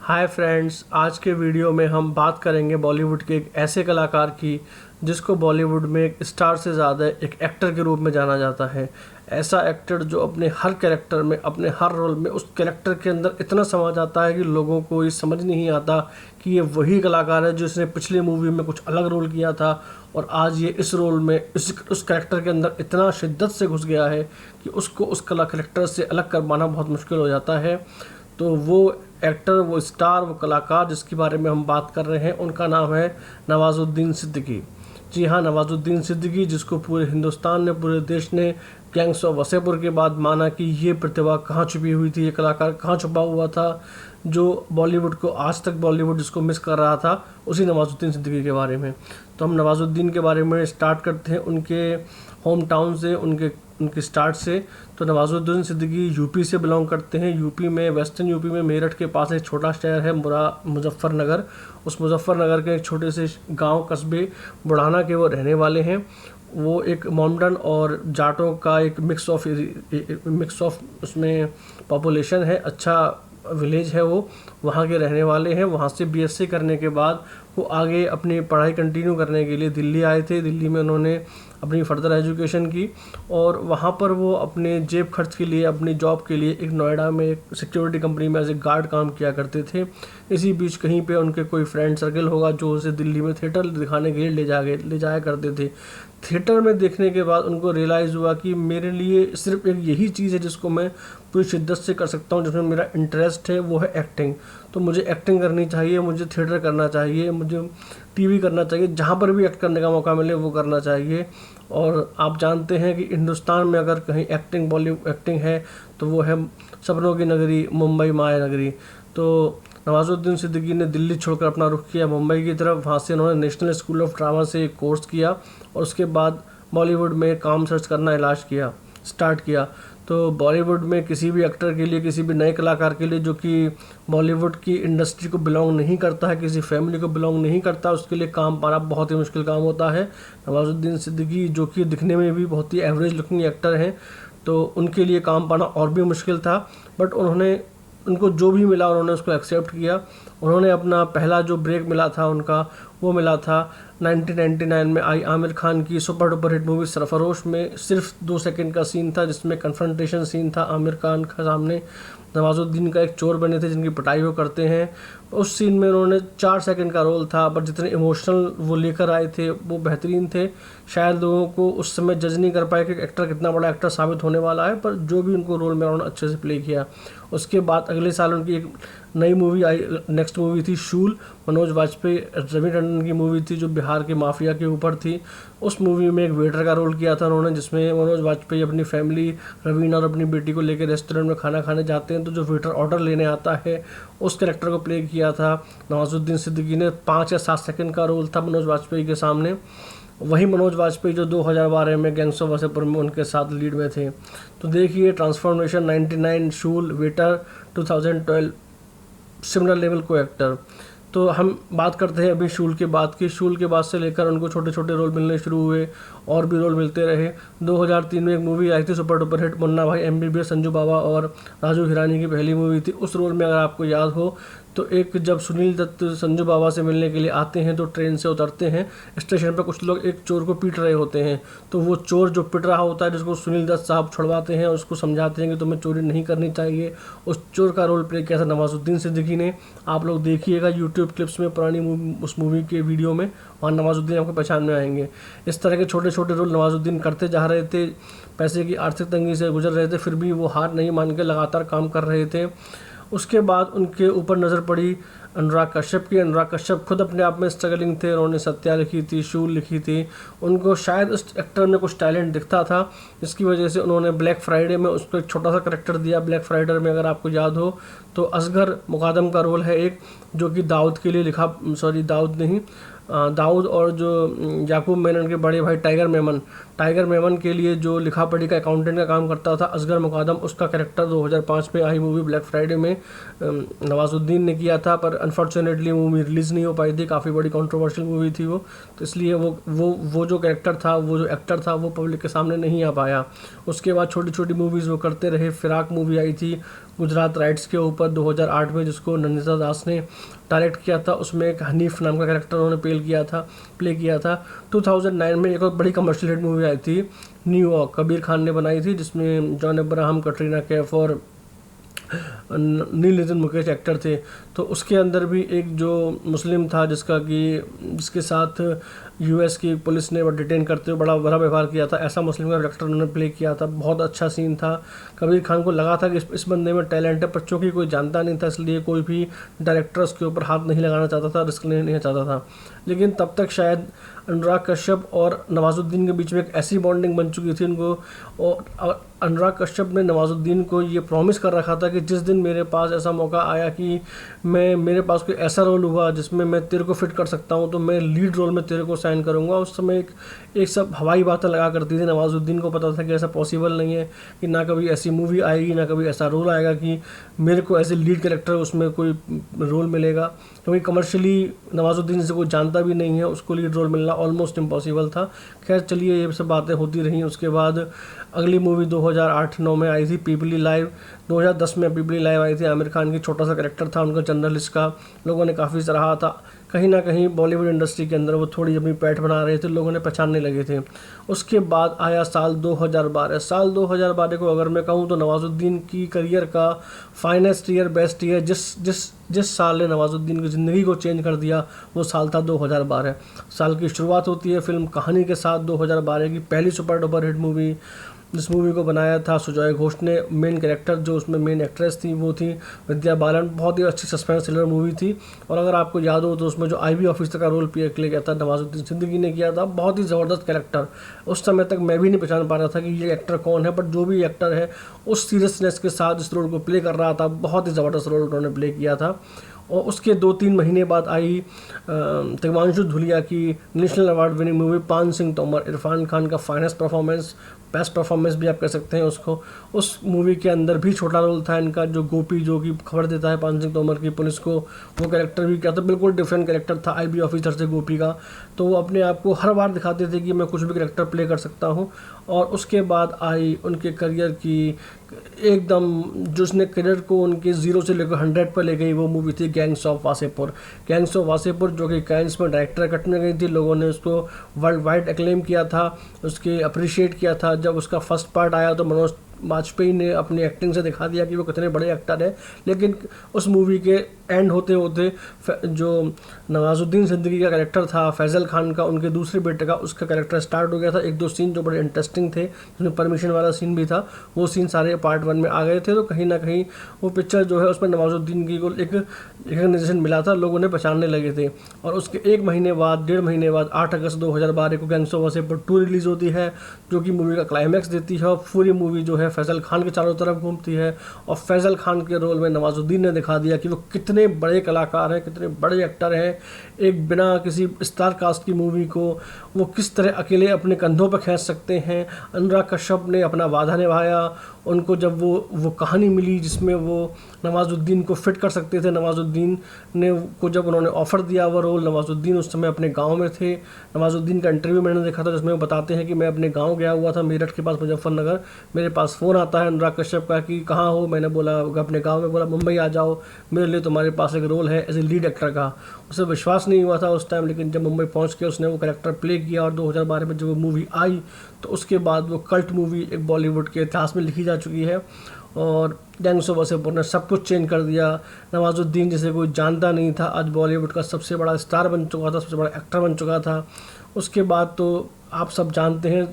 Hi friends, आज के video में हम बात करेंगे बॉलीवुड के एक ऐसे कलाकार की जिसको बॉलीवुड में एक स्टार से ज़्यादा एक एक्टर के रूप में जाना जाता है। ऐसा एक्टर जो अपने हर कैरेक्टर में, अपने हर रोल में उस कैरेक्टर के अंदर इतना समा जाता है कि लोगों को ये समझ नहीं आता कि ये वही कलाकार है जिसने पिछली मूवी में कुछ अलग रोल किया था और आज ये इस रोल में उस कैरेक्टर के अंदर इतना शिद्दत से घुस गया है कि उसको उस कैरेक्टर से अलग कर पाना बहुत मुश्किल हो जाता है। तो वो एक्टर, वो स्टार, वो कलाकार जिसके बारे में हम बात कर रहे हैं, उनका नाम है नवाजुद्दीन सिद्दीकी। जी हाँ, नवाजुद्दीन सिद्दीकी, जिसको पूरे हिंदुस्तान ने, पूरे देश ने गैंग्स ऑफ वसेपुर के बाद माना कि ये प्रतिभा कहाँ छुपी हुई थी, ये कलाकार कहाँ छुपा हुआ था, जो बॉलीवुड को आज तक बॉलीवुड जिसको मिस कर रहा था, उसी नवाजुद्दीन सिद्दीकी के बारे में। तो हम नवाजुद्दीन के बारे में स्टार्ट करते हैं उनके होम टाउन से, उनके स्टार्ट से। तो नवाजुद्दीन सिद्दीकी यूपी से बिलोंग करते हैं। यूपी में, वेस्टर्न यूपी में मेरठ के पास एक छोटा शहर है मुजफ्फरनगर। उस मुजफ्फरनगर के एक छोटे से गांव, कस्बे बुढ़ाना के वो रहने वाले हैं। वो एक मोमडन और जाटों का एक मिक्स ऑफ उसमें पॉपुलेशन है। अच्छा विलेज है वो, वहाँ के रहने वाले हैं। वहाँ से बीएससी करने के बाद वो आगे अपनी पढ़ाई कंटिन्यू करने के लिए दिल्ली आए थे। दिल्ली में उन्होंने अपनी फर्दर एजुकेशन की और वहाँ पर वो अपने जेब खर्च के लिए, अपनी जॉब के लिए एक नोएडा में एक सिक्योरिटी कंपनी में एज ए गार्ड काम किया करते थे। इसी बीच कहीं पे उनके कोई फ्रेंड सर्कल होगा जो उसे दिल्ली में थिएटर दिखाने के लिए ले जाया करते थे। थिएटर में देखने के बाद उनको रियलाइज़ हुआ कि मेरे लिए सिर्फ एक यही चीज़ है जिसको मैं पूरी शिद्दत से कर सकता हूँ, जिसमें मेरा इंटरेस्ट है, वो है एक्टिंग। तो मुझे एक्टिंग करनी चाहिए, मुझे थिएटर करना चाहिए, मुझे टीवी करना चाहिए, जहाँ पर भी एक्ट करने का मौका मिले वो करना चाहिए। और आप जानते हैं कि हिंदुस्तान में अगर कहीं बॉलीवुड एक्टिंग है तो वो है सपनों की नगरी, मुंबई माया नगरी। तो नवाजुद्दीन सिद्दीकी ने दिल्ली छोड़कर अपना रुख किया मुंबई की तरफ। वहाँ से उन्होंने नेशनल स्कूल ऑफ ड्रामा से एक कोर्स किया और उसके बाद बॉलीवुड में काम सर्च करना स्टार्ट किया। तो बॉलीवुड में किसी भी एक्टर के लिए, किसी भी नए कलाकार के लिए जो कि बॉलीवुड की इंडस्ट्री को बिलोंग नहीं करता है, किसी फैमिली को बिलोंग नहीं करता, उसके लिए काम पाना बहुत ही मुश्किल काम होता है। नवाजुद्दीन सिद्दीकी, जो कि दिखने में भी बहुत ही एवरेज लुकिंग एक्टर हैं, तो उनके लिए काम पाना और भी मुश्किल था। बट उनको जो भी मिला उन्होंने उसको एक्सेप्ट किया। उन्होंने अपना पहला जो ब्रेक मिला था उनका, वो मिला था 1999 में आई आमिर खान की super duper hit movie Sarfarosh में। सिर्फ 2 सेकंड का सीन था जिसमें कन्फ्रंटेशन सीन था आमिर खान के सामने। नवाजुद्दीन का एक चोर बने थे जिनकी पिटाई वो करते हैं। उस सीन में उन्होंने 4 सेकंड का रोल था, बट जितने इमोशनल वो लेकर आए थे वो बेहतरीन थे। शायद लोगों को उस समय जज नहीं कर पाए कि एक्टर कितना बड़ा एक्टर साबित होने वाला है, पर जो भी उनको रोल में उन्होंने अच्छे से प्ले किया। उसके बाद अगले साल उनकी एक नई मूवी आई, नेक्स्ट मूवी थी शूल। मनोज वाजपेयी, रवि टंडन की मूवी थी जो बिहार के माफिया के ऊपर थी। उस मूवी में एक वेटर का रोल किया था उन्होंने, जिसमें मनोज वाजपेयी अपनी फैमिली, रवीना और अपनी बेटी को लेकर रेस्टोरेंट में खाना खाने जाते हैं, तो जो वेटर ऑर्डर लेने आता है उस कैरेक्टर को प्ले किया था नवाजुद्दीन सिद्दीकी ने। 5 या 7 सेकंड का रोल था मनोज वाजपेयी के सामने। वही मनोज वाजपेयी जो 2012 में गैंग्स ऑफ वसेपुर में उनके साथ लीड में थे। तो देखिए ट्रांसफॉर्मेशन, 99, शूल, वेटर, 2012, सिमिलर लेवल को एक्टर। तो हम बात करते हैं अभी शूल के बाद की। शूल के बाद से लेकर उनको छोटे छोटे रोल मिलने शुरू हुए और भी रोल मिलते रहे। 2003 में एक मूवी आई थी सुपर डुपर हिट, मुन्ना भाई MBBS, संजू बाबा और राजू हिरानी की पहली मूवी थी। उस रोल में अगर आपको याद हो तो एक जब सुनील दत्त संजू बाबा से मिलने के लिए आते हैं तो ट्रेन से उतरते हैं, स्टेशन पर कुछ लोग एक चोर को पीट रहे होते हैं। तो वो चोर जो पिट रहा होता है, जिसको सुनील दत्त साहब छुड़वाते हैं और उसको समझाते हैं कि तुम्हें चोरी नहीं करनी चाहिए, उस चोर का रोल प्ले किया था नवाजुद्दीन सिद्दीकी ने। आप लोग देखिएगा यूट्यूब क्लिप्स में पुरानी उस मूवी के वीडियो में, वहाँ नवाजुद्दीन आपको पहचान में आएंगे। इस तरह के छोटे छोटे रोल नवाजुद्दीन करते जा रहे थे। पैसे की आर्थिक तंगी से गुजर रहे थे, फिर भी वो हार नहीं मान के लगातार काम कर रहे थे। उसके बाद उनके ऊपर नज़र पड़ी अनुराग कश्यप की। अनुराग कश्यप खुद अपने आप में स्ट्रगलिंग थे। उन्होंने सत्या लिखी थी, शूल लिखी थी। उनको शायद उस एक्टर में कुछ टैलेंट दिखता था, जिसकी वजह से उन्होंने ब्लैक फ्राइडे में उसको एक छोटा सा करेक्टर दिया। ब्लैक फ्राइडे में अगर आपको याद हो तो असगर मुकादम का रोल है एक, जो कि दाऊद और जो याकूब मेनन के बड़े भाई टाइगर मेमन के लिए जो लिखा पढ़ी का अकाउंटेंट का काम करता था असगर मुकादम, उसका कैरेक्टर 2005 में आई मूवी ब्लैक फ्राइडे में नवाजुद्दीन ने किया था। पर अनफॉर्चुनेटली मूवी रिलीज़ नहीं हो पाई थी, काफ़ी बड़ी कंट्रोवर्शियल मूवी थी वो, तो इसलिए वो जो कैरेक्टर था, वो जो एक्टर था, वो पब्लिक के सामने नहीं आ पाया। उसके बाद छोटी छोटी मूवीज़ वो करते रहे। फिराक मूवी आई थी गुजरात राइट्स के ऊपर 2008 में, जिसको नंदिता दास ने डायरेक्ट किया था। उसमें एक हनीफ नाम का कैरेक्टर उन्होंने प्ले किया था। 2009 में एक और बड़ी कमर्शियल हिट मूवी आई थी न्यूयॉर्क, कबीर खान ने बनाई थी, जिसमें जॉन अब्राहम, कटरीना कैफ और नील नितिन मुकेश एक्टर थे। तो उसके अंदर भी एक जो मुस्लिम था जिसके साथ यूएस की पुलिस ने डिटेन करते हुए बड़ा बुरा व्यवहार किया था, ऐसा मुस्लिम का कैरेक्टर उन्होंने प्ले किया था। बहुत अच्छा सीन था। कबीर खान को लगा था कि इस बंदे में टैलेंट है, पर चूंकि कोई जानता नहीं था, इसलिए कोई भी डायरेक्टर उसके ऊपर हाथ नहीं लगाना चाहता था, रिस्क नहीं चाहता था। लेकिन तब तक शायद अनुराग कश्यप और नवाजुद्दीन के बीच में एक ऐसी बॉन्डिंग बन चुकी थी उनको, और अनुराग कश्यप ने नवाजुद्दीन को ये प्रॉमिस कर रखा था कि जिस दिन मेरे पास ऐसा मौका आया कि मेरे पास कोई ऐसा रोल हुआ जिसमें मैं तेरे को फिट कर सकता हूँ, तो मैं लीड रोल में तेरे को साइन करूँगा। उस समय एक सब हवाई बातें लगा करती थी। नवाजुद्दीन को पता था कि ऐसा पॉसिबल नहीं है, कि ना कभी ऐसी मूवी आएगी, ना कभी ऐसा रोल आएगा कि मेरे को एज ए लीड कैरेक्टर उसमें कोई रोल मिलेगा, क्योंकि कमर्शियली नवाजुद्दीन से कोई जानता भी नहीं है, उसको लीड रोल मिलना ऑलमोस्ट इम्पॉसिबल था। खैर चलिए, ये सब बातें होती रहीं। उसके बाद अगली मूवी 2008-9 में आई थी पीपली लाइव। 2010 में पीपली लाइव आई थी। आमिर खान की छोटा सा कैरेक्टर था उनका, जर्नलिस्ट का। लोगों ने काफ़ी सराहा था। कहीं ना कहीं बॉलीवुड इंडस्ट्री के अंदर वो थोड़ी अपनी पैठ बना रहे थे, लोगों ने पहचानने लगे थे। उसके बाद आया साल 2012। साल 2012 को अगर मैं कहूँ तो नवाजुद्दीन की करियर का फाइनेस्ट ईयर, बेस्ट ईयर, जिस साल ने नवाजुद्दीन की ज़िंदगी को चेंज कर दिया, वो साल था 2012। साल की शुरुआत होती है फिल्म कहानी के साथ। 2012 की पहली सुपर डुपर हिट मूवी, जिस मूवी को बनाया था सुजॉय घोष ने। मेन कैरेक्टर जो उसमें मेन एक्ट्रेस थी वो थी विद्या बालन। बहुत ही अच्छी सस्पेंस थ्रिलर मूवी थी। और अगर आपको याद हो तो उसमें जो आईबी ऑफिसर का रोल प्ले किया था नवाजुद्दीन सिद्दीकी ने किया था। बहुत ही ज़बरदस्त कैरेक्टर। उस समय तक मैं भी नहीं पहचान पा रहा था कि ये एक्टर कौन है, बट जो भी एक्टर है उस सीरियसनेस के साथ इस रोल को प्ले कर रहा था। बहुत ही ज़बरदस्त रोल उन्होंने प्ले किया था। और उसके 2-3 महीने बाद आई तिग्मांशु धूलिया की नेशनल अवार्ड विनिंग मूवी पान सिंह तोमर। इरफान खान का फाइनेस्ट परफॉर्मेंस, बेस्ट परफॉर्मेंस भी आप कह सकते हैं उसको। उस मूवी के अंदर भी छोटा रोल था इनका, जो गोपी, जो कि खबर देता है पान सिंह तोमर की पुलिस को, वो कैरेक्टर भी क्या था, बिल्कुल डिफरेंट कैरेक्टर था आईबी ऑफिसर से गोपी का। तो वो अपने आप को हर बार दिखाते थे कि मैं कुछ भी कैरेक्टर प्ले कर सकता हूँ। और उसके बाद आई उनके करियर की एकदम, जो उसने करियर को उनके 0 से लेकर 100 पर ले गई, वो मूवी थी gangs of Wasseypur. Gangs of Wasseypur जो कि कैंस में डायरेक्टर कट में गई थी। लोगों ने उसको वर्ल्ड वाइड एक्लेम किया था, उसके अप्रिशिएट किया था। जब उसका फर्स्ट पार्ट आया तो मनोज वाजपेयी ने अपनी एक्टिंग से दिखा दिया कि वो कितने बड़े एक्टर हैं। लेकिन उस मूवी के एंड होते होते जो नवाजुद्दीन सिद्दीकी का कैरेक्टर था फैज़ल खान का, उनके दूसरे बेटे का, उसका कैरेक्टर स्टार्ट हो गया था। 1-2 सीन जो बड़े इंटरेस्टिंग थे, जिसमें परमिशन वाला सीन भी था, वो सीन सारे पार्ट 1 में आ गए थे। तो कहीं ना कहीं वो पिक्चर जो है उसमें नवाजुद्दीन की को एक रिकग्निशन मिला था, लोगों ने पहचानने लगे थे। और उसके 1 महीने बाद, 1.5 महीने बाद 8 अगस्त 2012 को गैंग्स ऑफ वासेपुर 2 रिलीज़ होती है, जो कि मूवी का क्लाइमैक्स देती है। और पूरी मूवी जो है फैज़ल खान के चारों तरफ घूमती है। और फैज़ल खान के रोल में नवाजुद्दीन ने दिखा दिया कि वो कितने बड़े कलाकार हैं, कितने बड़े एक्टर हैं। एक बिना किसी स्टार कास्ट की मूवी को वो किस तरह अकेले अपने कंधों पर खींच सकते हैं। अनुराग कश्यप ने अपना वादा निभाया। उनको जब वो कहानी मिली जिसमें वो नवाजुद्दीन को फिट कर सकते थे, नवाजुद्दीन ने को जब उन्होंने ऑफ़र दिया वो रोल, नवाजुद्दीन उस समय अपने गांव में थे। नवाजुद्दीन का इंटरव्यू मैंने देखा था जिसमें वो बताते हैं कि मैं अपने गांव गया हुआ था, मेरठ के पास मुजफ्फरनगर। मेरे पास फ़ोन आता है अनुराग कश्यप का कि कहाँ हो। मैंने बोला अपने गाँव में। बोला मुंबई आ जाओ, मेरे लिए तुम्हारे पास एक रोल है एज ए लीड एक्टर का। उसे विश्वास नहीं हुआ था उस टाइम, लेकिन जब मुंबई पहुँच के उसने वो कैरेक्टर प्ले किया और 2012 में जब वो मूवी आई, तो उसके बाद वो कल्ट मूवी एक बॉलीवुड के इतिहास में लिखी जा चुकी है। और गैंग्स ऑफ वासेपुर ने सब कुछ चेंज कर दिया। नवाजुद्दीन जिसे कोई जानता नहीं था, आज बॉलीवुड का सबसे बड़ा स्टार बन चुका था, सबसे बड़ा एक्टर बन चुका था। उसके बाद तो आप सब जानते हैं,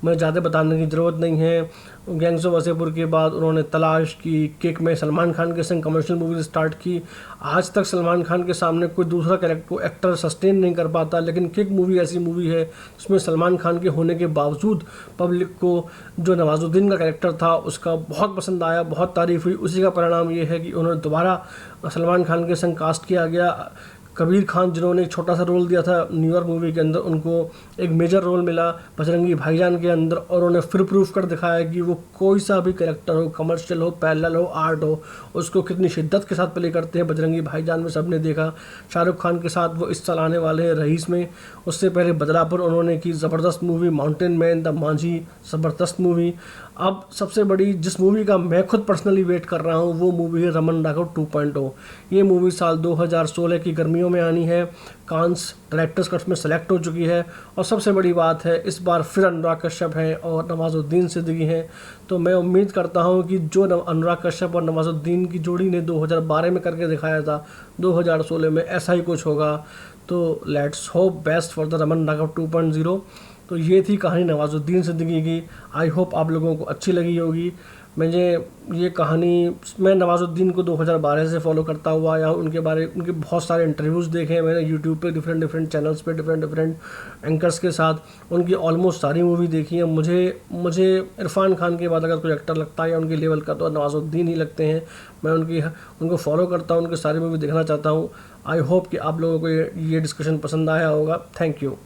मैं ज़्यादा बताने की ज़रूरत नहीं है। गैंग्स ऑफ वासेपुर के बाद उन्होंने तलाश की, किक में सलमान खान के संग कमर्शियल मूवीज स्टार्ट की। आज तक सलमान खान के सामने कोई दूसरा कैरेक्टर एक्टर सस्टेन नहीं कर पाता, लेकिन किक मूवी ऐसी मूवी है जिसमें सलमान खान के होने के बावजूद पब्लिक को जो नवाजुद्दीन का कैरेक्टर था उसका बहुत पसंद आया, बहुत तारीफ हुई। उसी का परिणाम ये है कि उन्होंने दोबारा सलमान खान के संग कास्ट किया गया। कबीर खान जिन्होंने एक छोटा सा रोल दिया था न्यूयॉर्क मूवी के अंदर, उनको एक मेजर रोल मिला बजरंगी भाईजान के अंदर, और उन्होंने फिर प्रूफ कर दिखाया कि वो कोई सा भी कैरेक्टर हो, कमर्शियल हो, पैरेलल हो, आर्ट हो, उसको कितनी शिद्दत के साथ प्ले करते हैं। बजरंगी भाईजान में सबने देखा। शाहरुख खान के साथ वो इस साल आने वाले हैं रईस में, उससे पहले बदलापुर उन्होंने की, ज़बरदस्त movie mountain man, the Manjhi, ज़बरदस्त मूवी। अब सबसे बड़ी जिस मूवी का मैं खुद पर्सनली वेट कर रहा हूँ वो मूवी है रमन राघव 2.0। ये मूवी साल 2016 की गर्मियों में आनी है, कांस डायरेक्टर्स कट में सेलेक्ट हो चुकी है, और सबसे बड़ी बात है इस बार फिर अनुराग कश्यप हैं और नवाजुद्दीन सिद्दीकी हैं। तो मैं उम्मीद करता हूँ कि जो अनुराग कश्यप और नवाजुद्दीन की जोड़ी ने 2012 में करके दिखाया था, 2016 में ऐसा ही कुछ होगा। तो let's hope best for the Raman Raghav 2.0। तो ये थी कहानी नवाजुद्दीन सिद्दीकी की। आई होप आप लोगों को अच्छी लगी होगी। मुझे ये कहानी, मैं नवाजुद्दीन को 2012 से फॉलो करता हुआ आया हूँ। उनके बहुत सारे इंटरव्यूज़ देखे हैं मैंने यूट्यूब पे, डिफरेंट चैनल्स पे, डिफरेंट एंकर्स के साथ। उनकी ऑलमोस्ट सारी मूवी देखी है। मुझे इरफान खान के बाद अगर कोई एक्टर लगता है या उनके लेवल का तो नवाजुद्दीन ही लगते हैं। मैं उनको फॉलो करता हूँ, उनकी सारी मूवी देखना चाहता हूँ। आई होप कि आप लोगों को ये डिस्कशन पसंद आया होगा। Thank you.